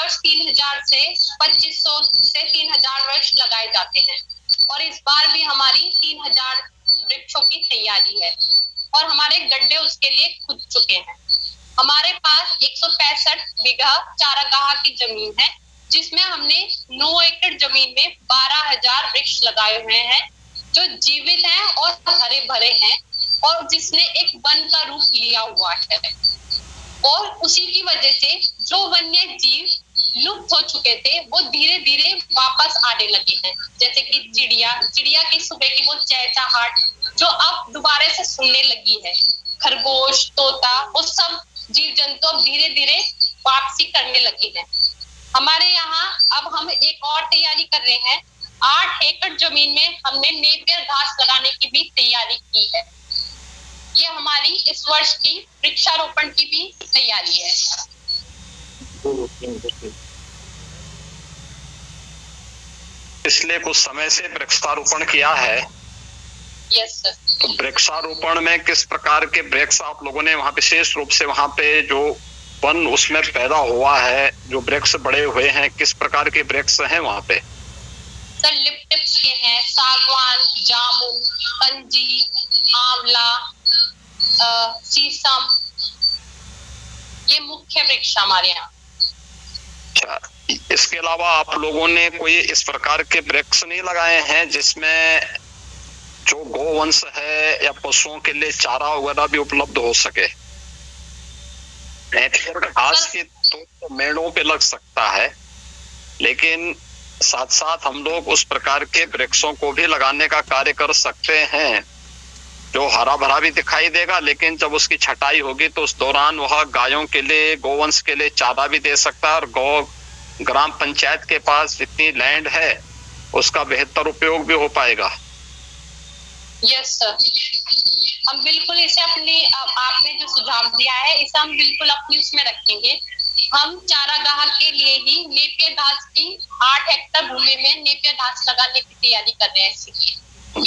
प्रतिवर्ष 3000 से 2500 से 3000 वृक्ष लगाए जाते हैं और इस बार भी हमारी 3000 वृक्षों की तैयारी है और हमारे गड्ढे उसके लिए खुद चुके हैं। हमारे पास 165 बीघा चारागाह की जमीन है जिसमें हमने 9 एकड़ जमीन में 12,000 वृक्ष लगाए हुए हैं जो जीवित हैं और हरे भरे हैं और जिसने एक वन का रूप लिया हुआ है और उसी की वजह से जो वन्य जीव लुप्त हो चुके थे वो धीरे धीरे वापस आने लगे हैं, जैसे कि चिड़िया की सुबह की वो चहचहाहट जो अब दोबारा से सुनने लगी है, खरगोश, तोता, वो सब जीव जंतु अब धीरे धीरे वापसी करने लगे हैं। हमारे यहाँ अब हम एक और तैयारी कर रहे हैं। 8 एकड़ जमीन में हमने नेपियर घास लगाने की भी तैयारी की है। ये हमारी इस वर्ष की वृक्षारोपण की भी तैयारी है। पिछले कुछ समय से वृक्षारोपण किया है। Yes sir. तो वृक्षारोपण में किस प्रकार के वृक्ष आप लोगों ने वहाँ विशेष रूप से वहाँ पे जो वन उसमें पैदा हुआ है, जो वृक्ष बड़े हुए हैं, किस प्रकार के वृक्ष हैं वहाँ पे? सर लिप्टिप्स के हैं, सागवान, जामुन, पंजी, आंवला, शीशम, ये मुख्य वृक्ष हमारे यहाँ। अच्छा, इसके अलावा आप लोगों ने कोई इस प्रकार के वृक्ष नहीं लगाए हैं जिसमें जो गोवंश है या पशुओं के लिए चारा वगैरह भी उपलब्ध हो सके? घास के तो मेड़ों पे लग सकता है, लेकिन साथ साथ हम लोग उस प्रकार के वृक्षों को भी लगाने का कार्य कर सकते हैं जो हरा भरा भी दिखाई देगा, लेकिन जब उसकी छटाई होगी तो उस दौरान वह गायों के लिए, गोवंश के लिए चारा भी दे सकता है और ग्राम पंचायत के पास जितनी लैंड है उसका बेहतर उपयोग भी हो पाएगा। यस सर, हम बिल्कुल इसे अपनी, आपने जो सुझाव दिया है इसे हम बिल्कुल अपनी उसमें रखेंगे। हम चारागाह के लिए ही नेपियर घास की 8 हेक्टेयर भूमि में नेपियर घास लगाने की तैयारी कर रहे हैं।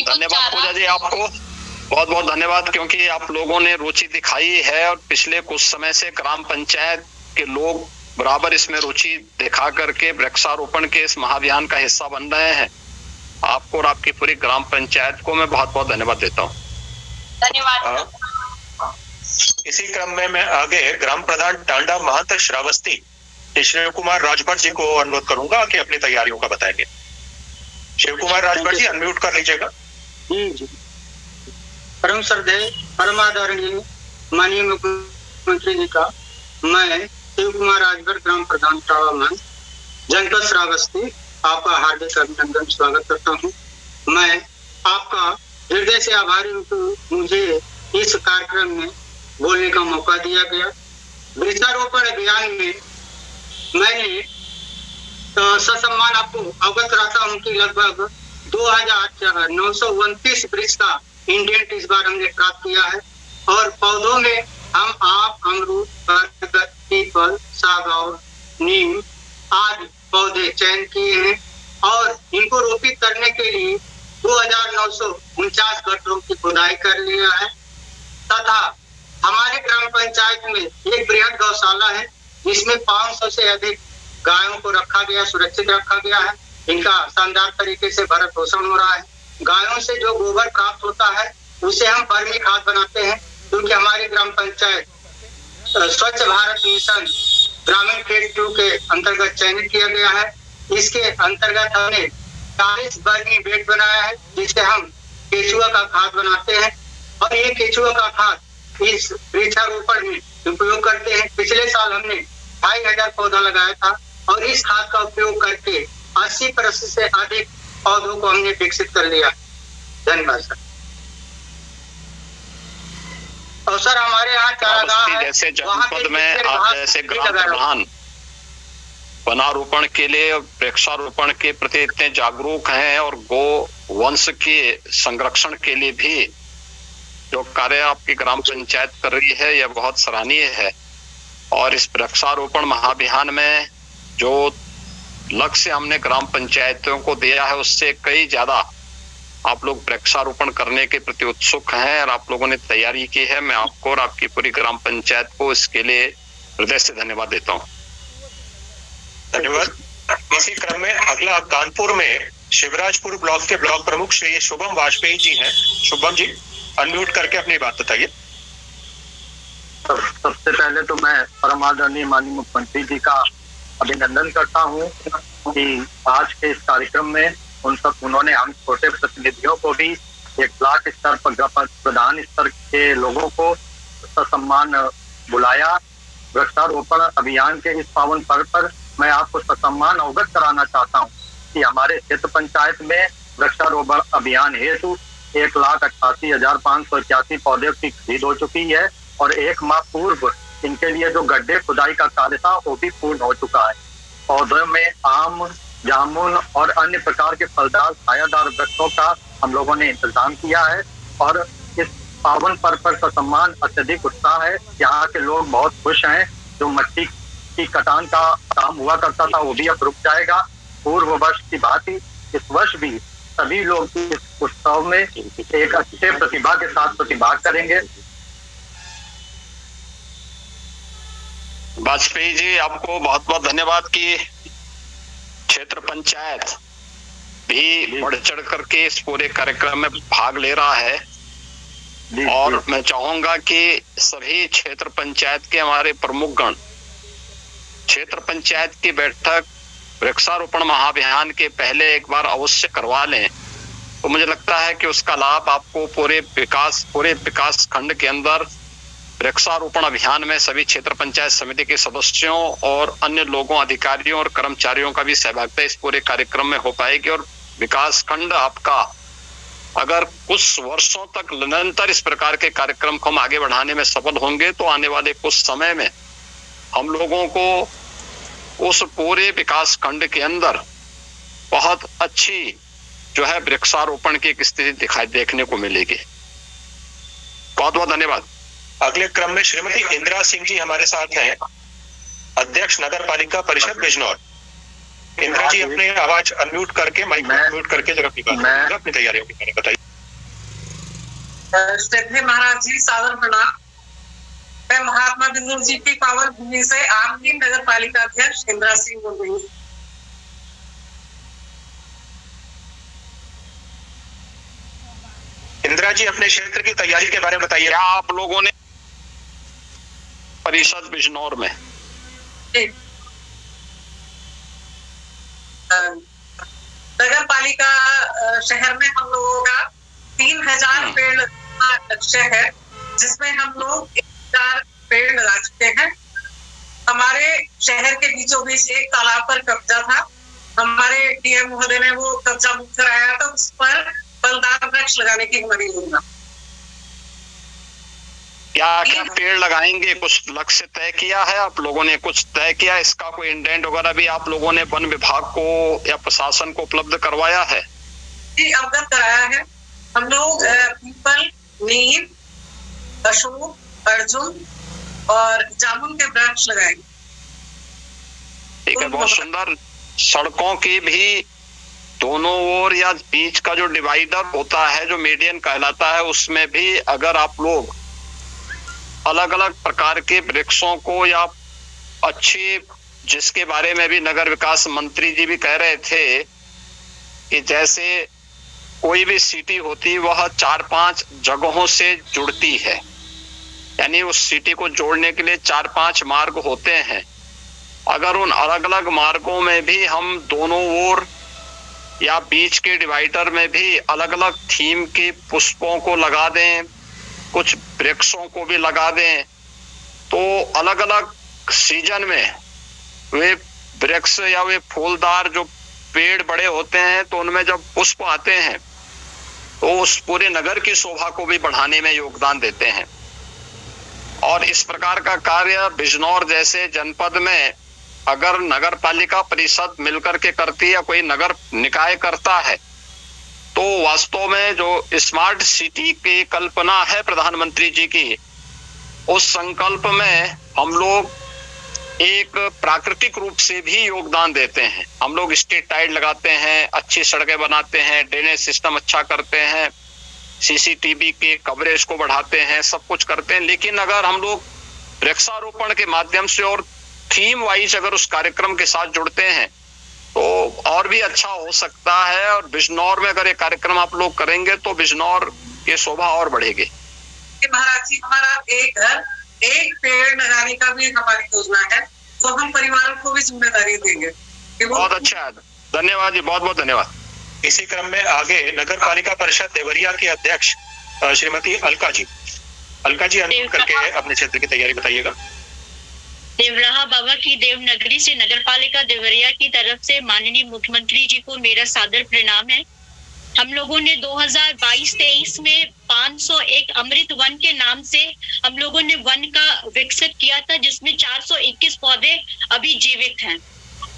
धन्यवाद पूजा जी, आपको बहुत बहुत धन्यवाद, क्योंकि आप लोगों ने रुचि दिखाई है और पिछले कुछ समय से ग्राम पंचायत के लोग बराबर इसमें रुचि दिखा करके वृक्षारोपण के इस महाअभियान का हिस्सा बन रहे हैं। आपको और आपकी पूरी ग्राम पंचायत को मैं बहुत बहुत धन्यवाद देता हूँ। धन्यवाद। इसी क्रम में मैं आगे ग्राम प्रधान टांडा महंत श्रावस्ती शिव कुमार राजभर जी को अनुरोध करूंगा कि अपनी तैयारियों का बताएंगे। शिव कुमार राजभर जी अनम्यूट कर लीजिएगा। जी। परम श्रद्धेय परमादरणीय माननीय मुख्यमंत्री जी का मैं शिव कुमार राजभर ग्राम प्रधान टांडा महंत जनपद श्रावस्ती आपका हार्दिक अभिनंदन स्वागत करता हूँ। मैं आपका हृदय से आभारी हूँ कि मुझे इस कार्यक्रम में बोलने का मौका दिया गया। वृक्षारोपण अभियान में मैंने ससम्मान आपको अवगत कराता हूँ कि लगभग 2929 वृक्ष का इंडेंट इस बार हमने प्राप्त किया है और पौधों में हम आम, अमरूद, बरगद, पीपल, सागौर, नीम आदि पौधे चयन किए हैं और इनको रोपित करने के लिए 2949 गड्ढों की खुदाई कर लिया है तथा हमारे ग्राम पंचायत में एक बृहद गौशाला है जिसमें 500 से अधिक गायों को रखा गया, सुरक्षित रखा गया है। इनका शानदार तरीके से भरण पोषण हो रहा है। गायों से जो गोबर प्राप्त होता है उसे हम वर्मी खाद बनाते हैं, क्योंकि हमारी ग्राम पंचायत स्वच्छ भारत मिशन ग्रामीण फेज 2 के अंतर्गत चयनित किया गया है। इसके अंतर्गत हमने 40 वर्मी बेड बनाया है जिससे हम केचुआ का खाद बनाते हैं और ये केचुआ का खाद इस वृक्षारोपण में उपयोग करते हैं। पिछले साल हमने 2500 पौधा लगाया था और इस खाद का उपयोग करके 80% से अधिक पौधों को हमने विकसित कर लिया। धन्यवाद सर। और सर हमारे यहाँ चारागाह है, जैसे जनपद में आप जैसे ग्राम प्रधान वनारोपण के लिए, वृक्षारोपण के प्रति इतने जागरूक हैं और गो वंश के संरक्षण के लिए भी जो कार्य आपकी ग्राम पंचायत कर रही है यह बहुत सराहनीय है। और इस वृक्षारोपण महाअभियान में जो लक्ष्य हमने ग्राम पंचायतों को दिया है उससे कई ज्यादा आप लोग वृक्षारोपण करने के प्रति उत्सुक हैं और आप लोगों ने तैयारी की है। मैं आपको और आपकी पूरी ग्राम पंचायत को इसके लिए हृदय से धन्यवाद देता हूँ। धन्यवाद। इसी क्रम में अगला कानपुर में शिवराजपुर ब्लॉक के ब्लॉक प्रमुख श्री शुभम वाजपेयी जी हैं। शुभम जी, अनम्यूट करके अपनी बात बताइए। सबसे पहले तो मैं परम आदरणीय माननीय मुख्यमंत्री जी का अभिनंदन करता हूं कि आज के इस कार्यक्रम में उन्होंने हम छोटे प्रतिनिधियों को भी एक ब्लॉक स्तर पर प्रधान स्तर के लोगों को ससम्मान बुलाया। वृक्षारोपण अभियान के इस पावन पर्व पर मैं आपको ससम्मान अवगत कराना चाहता हूं कि हमारे क्षेत्र पंचायत में वृक्षारोपण अभियान हेतु 1,88,581 पौधे की खरीद हो चुकी है और 1 माह पूर्व इनके लिए जो गड्ढे खुदाई का कार्य था वो भी पूर्ण हो चुका है। पौधों में आम, जामुन और अन्य प्रकार के फलदार छायादार वृक्षों का हम लोगों ने इंतजाम किया है और इस पावन पर्व पर ससम्मान अत्यधिक उत्साह है। यहाँ के लोग बहुत खुश हैं। जो मट्टी की कटान का काम हुआ करता था वो भी अब रुक जाएगा। पूर्व वर्ष की भांति इस वर्ष भी सभी लोग इस उत्सव में एक अच्छे प्रतिभा के साथ प्रतिभाग करेंगे। वाजपेयी जी, आपको बहुत बहुत धन्यवाद कि क्षेत्र पंचायत भी बढ़ चढ़ करके इस पूरे कार्यक्रम में भाग ले रहा है। और मैं चाहूंगा कि सभी क्षेत्र पंचायत के हमारे प्रमुखगण क्षेत्र पंचायत की बैठक वृक्षारोपण महाअभियान के पहले एक बार अवश्य करवा लें, तो मुझे लगता है कि उसका लाभ आपको पूरे विकास खंड के अंदर वृक्षारोपण अभियान में सभी क्षेत्र पंचायत समिति के सदस्यों और अन्य लोगों, अधिकारियों और कर्मचारियों का भी सहभागिता इस पूरे कार्यक्रम में हो पाएगी। और विकास खंड आपका अगर कुछ वर्षों तक निरंतर इस प्रकार के कार्यक्रम को हम आगे बढ़ाने में सफल होंगे तो आने वाले कुछ समय में हम लोगों को उस पूरे विकास खंड के अंदर बहुत अच्छी जो है वृक्षारोपण की एक स्थिति देखने को मिलेगी। बहुत बहुत धन्यवाद। अगले क्रम में श्रीमती इंदिरा सिंह जी हमारे साथ हैं, अध्यक्ष नगर पालिका परिषद बिजनौर। इंदिरा जी, अपने आवाज अनम्यूट करके माइक अनम्यूट करके जरा अपनी तैयारियों के बारे में बताइए। श्रद्धेय महाराज जी, सादर प्रणाम। मैं महात्मा बिंदु जी की पावन भूमि से आपकी नगर पालिका अध्यक्ष इंदिरा सिंह बोल रही हूँ। इंदिरा जी, अपने क्षेत्र की तैयारी के बारे में बताइए। क्या आप लोगों ने परिषद बिजनौर में नगर पालिका शहर में हम लोगों का 3000 पेड़ लक्ष्य है, जिसमें हम लोग 1000 पेड़ लगा चुके हैं। हमारे शहर के बीचों बीच एक तालाब पर कब्जा था, हमारे डीएम महोदय ने वो कब्जा मुक्त कराया था। उस पर फलदार वृक्ष लगाने की हमारी योजना। क्या क्या पेड़ लगाएंगे, कुछ लक्ष्य तय किया है आप लोगों ने? कुछ तय किया, इसका कोई इंडेंट वगैरह भी आप लोगों ने वन विभाग को या प्रशासन को उपलब्ध करवाया है? जी, अवगत कराया है। हम लोग पीपल, नीम, अशोक, अर्जुन और जामुन के वृक्ष लगाएंगे। ठीक है, बहुत सुंदर। सड़कों की भी दोनों ओर या बीच का जो डिवाइडर होता है, जो मीडियन कहलाता है, उसमें भी अगर आप लोग अलग अलग प्रकार के वृक्षों को या अच्छे, जिसके बारे में भी नगर विकास मंत्री जी भी कह रहे थे कि जैसे कोई भी सिटी होती वह 4-5 जगहों से जुड़ती है, यानी उस सिटी को जोड़ने के लिए 4-5 मार्ग होते हैं। अगर उन अलग अलग मार्गों में भी हम दोनों ओर या बीच के डिवाइडर में भी अलग अलग थीम के पुष्पों को लगा दें, कुछ वृक्षों को भी लगा दें, तो अलग अलग सीजन में वे वृक्ष या वे फूलदार जो पेड़ बड़े होते हैं तो उनमें जब पुष्प आते हैं तो उस पूरे नगर की शोभा को भी बढ़ाने में योगदान देते हैं। और इस प्रकार का कार्य बिजनौर जैसे जनपद में अगर नगर पालिका परिषद मिलकर के करती है या कोई नगर निकाय करता है तो वास्तव में जो स्मार्ट सिटी की कल्पना है प्रधानमंत्री जी की, उस संकल्प में हम लोग एक प्राकृतिक रूप से भी योगदान देते हैं। हम लोग स्ट्रीट लाइट लगाते हैं, अच्छी सड़कें बनाते हैं, ड्रेनेज सिस्टम अच्छा करते हैं, सीसीटीवी के कवरेज को बढ़ाते हैं, सब कुछ करते हैं। लेकिन अगर हम लोग वृक्षारोपण के माध्यम से और थीम वाइज अगर उस कार्यक्रम के साथ जुड़ते हैं तो और भी अच्छा हो सकता है। और बिजनौर में अगर ये कार्यक्रम आप लोग करेंगे तो बिजनौर की शोभा और बढ़ेगी। महाराज जी, हमारा एक घर एक पेड़ लगाने का भी हमारी योजना है, तो हम परिवारों को भी जिम्मेदारी देंगे। बहुत अच्छा है, धन्यवाद जी, बहुत बहुत धन्यवाद। इसी क्रम में आगे नगर पालिका परिषद देवरिया की अध्यक्ष श्रीमती अलका जी अनम्यूट करके अपने क्षेत्र की तैयारी बताइएगा। देवराहा बाबा की देवनगरी से नगर पालिका देवरिया की तरफ से माननीय मुख्यमंत्री जी को मेरा सादर प्रणाम है। हम लोगों ने 2022-23 में 501 अमृत वन के नाम से हम लोगों ने वन का विकसित किया था, जिसमें 421 पौधे अभी जीवित हैं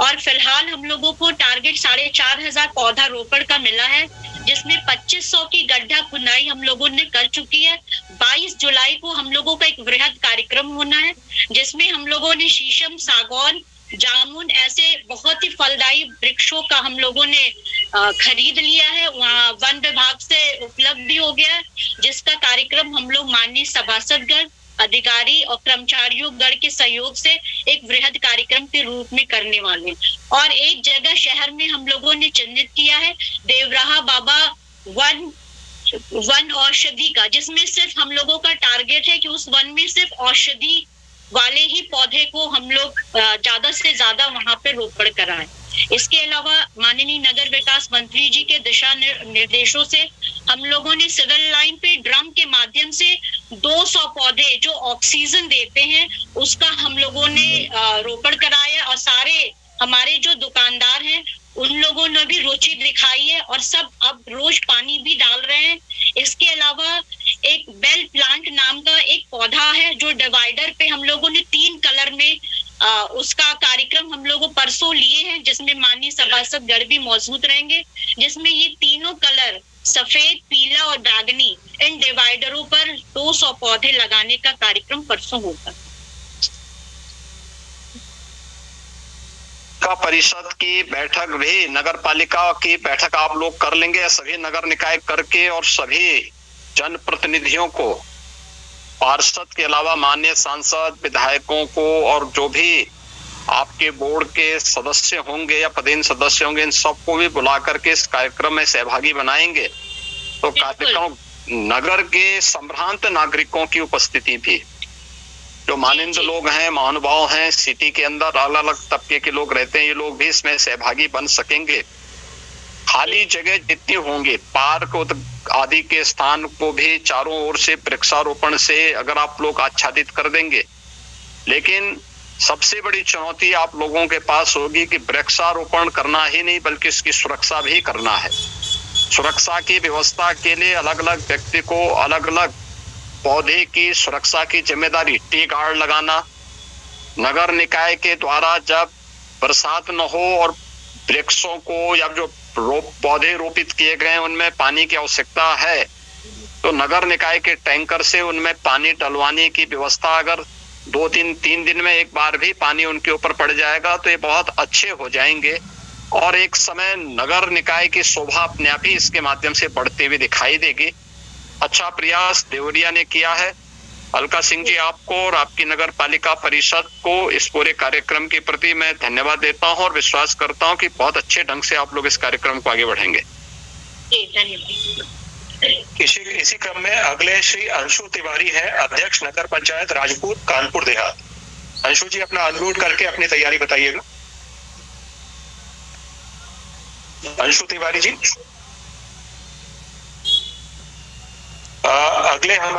और फिलहाल हम लोगों को टारगेट 4,500 पौधा रोपण का मिला है, जिसमें 2500 की गड्ढा खुदाई हम लोगों ने कर चुकी है। 22 जुलाई को हम लोगों का एक वृहद कार्यक्रम होना है, जिसमें हम लोगों ने शीशम, सागौन, जामुन ऐसे बहुत ही फलदायी वृक्षों का हम लोगों ने खरीद लिया है। वहाँ वन विभाग से उपलब्ध भी हो गया है, जिसका कार्यक्रम हम लोग माननीय सभासदगण, अधिकारी और कर्मचारियों गण के सहयोग से एक वृहद कार्यक्रम के रूप में करने वाले हैं। और एक जगह शहर में हम लोगों ने चिन्हित किया है देवराहा बाबा वन औषधि का, जिसमें सिर्फ हम लोगों का टारगेट है कि उस वन में सिर्फ औषधि वाले ही पौधे को हम लोग ज्यादा से ज्यादा वहां पे रोपण कराएं। इसके अलावा माननीय नगर विकास मंत्री जी के दिशा निर्देशों से हम लोगों ने सिविल लाइन पे ड्रम के माध्यम से 200 पौधे जो ऑक्सीजन देते हैं उसका हम लोगों ने रोपण कराया और सारे हमारे जो दुकानदार हैं उन लोगों ने भी रुचि दिखाई है और सब अब रोज पानी भी डाल रहे हैं। इसके अलावा एक बेल प्लांट नाम का एक पौधा है जो डिवाइडर पे हम लोगों ने 3 कलर में उसका कार्यक्रम हम लोगों परसों लिए हैं, जिसमें माननीय सभासद गण भी मौजूद रहेंगे, जिसमें ये तीनों कलर सफेद, पीला और बैंगनी इन डिवाइडरों पर 200 पौधे लगाने का कार्यक्रम परसों होगा। परिषद की बैठक भी, नगर पालिका की बैठक आप लोग कर लेंगे सभी नगर निकाय करके, और सभी जनप्रतिनिधियों को, पार्षद के अलावा माननीय सांसद, विधायकों को और जो भी आपके बोर्ड के सदस्य होंगे या पदेन सदस्य होंगे, इन सबको भी बुला करके इस कार्यक्रम में सहभागी बनाएंगे। तो कार्यक्रम नगर के संभ्रांत नागरिकों की उपस्थिति भी, जो मानिंद लोग हैं, महानुभाव हैं, सिटी के अंदर अलग अलग तबके के लोग रहते हैं, ये लोग भी इसमें सहभागी बन सकेंगे। खाली जगह जितनी होंगी, पार्क आदि के स्थान को भी चारों ओर से वृक्षारोपण से अगर आप लोग आच्छादित कर देंगे, लेकिन सबसे बड़ी चुनौती आप लोगों के पास होगी कि वृक्षारोपण करना ही नहीं बल्कि इसकी सुरक्षा भी करना है। सुरक्षा की व्यवस्था के लिए अलग अलग व्यक्ति को अलग अलग पौधे की सुरक्षा की जिम्मेदारी, टी गार्ड लगाना, नगर निकाय के द्वारा जब बरसात न हो और वृक्षों को या जो पौधे रोपित किए गए उनमें पानी की आवश्यकता है तो नगर निकाय के टैंकर से उनमें पानी डलवाने की व्यवस्था, अगर 2-3 दिन में एक बार भी पानी उनके ऊपर पड़ जाएगा तो ये बहुत अच्छे हो जाएंगे और एक समय नगर निकाय की शोभा अपने आप ही इसके माध्यम से बढ़ती हुई दिखाई देगी। अच्छा प्रयास देवरिया ने किया है। अलका सिंह जी, आपको और आपकी नगर पालिका परिषद को इस पूरे कार्यक्रम के प्रति मैं धन्यवाद देता हूं और विश्वास करता हूं कि बहुत अच्छे ढंग से आप लोग इस कार्यक्रम को आगे बढ़ेंगे। इसी क्रम में अगले श्री अंशु तिवारी है, अध्यक्ष नगर पंचायत राजपूत कानपुर देहात। अंशु जी, अपना अनम्यूट करके अपनी तैयारी बताइएगा। अंशु तिवारी जी, अगले हमारे